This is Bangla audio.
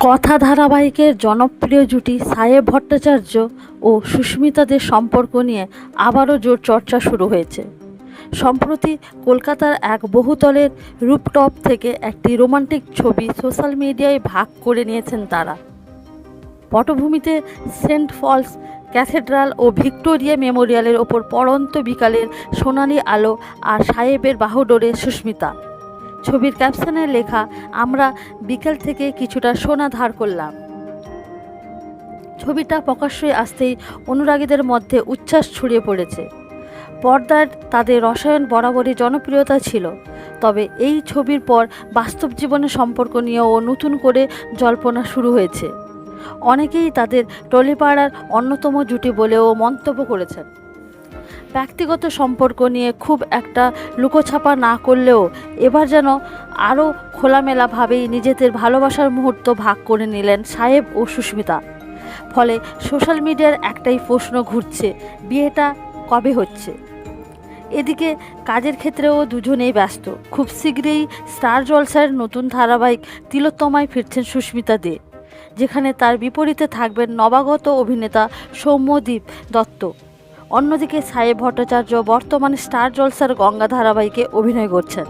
কথা ধারাবাহিকের জনপ্রিয় জুটি সাহেব ভট্টাচার্য ও সুস্মিতাদের সম্পর্ক নিয়ে আবারও জোর চর্চা শুরু হয়েছে। সম্প্রতি কলকাতার এক বহুতলের রুফটপ থেকে একটি রোমান্টিক ছবি সোশ্যাল মিডিয়ায় ভাগ করে নিয়েছেন তারা। পটভূমিতে সেন্ট পলস ক্যাথেড্রাল ও ভিক্টোরিয়া মেমোরিয়ালের ওপর পড়ন্ত বিকালের সোনালি আলো আর সাহেবের বাহুডোরে সুস্মিতা। ছবির ক্যাপশনে লেখা, আমরা বিকেল থেকে কিছুটা সোনা ধার করলাম। ছবিটা প্রকাশ্যে আসতেই অনুরাগীদের মধ্যে উচ্ছ্বাস ছড়িয়ে পড়েছে। পর্দার তাদের রসায়ন বরাবরই জনপ্রিয়তা ছিল, তবে এই ছবির পর বাস্তব জীবনের সম্পর্ক নিয়েও নতুন করে জল্পনা শুরু হয়েছে। অনেকেই তাদের টলিপাড়ার অন্যতম জুটি বলেও মন্তব্য করেছেন। ব্যক্তিগত সম্পর্ক নিয়ে খুব একটা লুকোছাপা না করলেও এবার যেন আরও খোলামেলাভাবেই নিজেদের ভালোবাসার মুহূর্ত ভাগ করে নিলেন সাহেব ও সুস্মিতা। ফলে সোশ্যাল মিডিয়ার একটাই প্রশ্ন ঘুরছে, বিয়েটা কবে হচ্ছে? এদিকে কাজের ক্ষেত্রেও দুজনেই ব্যস্ত। খুব শীঘ্রই স্টার জলসার নতুন ধারাবাহিক তিলোত্তমায় ফিরছেন সুস্মিতা দে, যেখানে তার বিপরীতে থাকবেন নবাগত অভিনেতা সৌম্যদীপ দত্ত। অন্যদিকে সাহেব ভট্টাচার্য বর্তমানে স্টার জলসার গঙ্গা ধারাবাহিকে অভিনয় করছেন।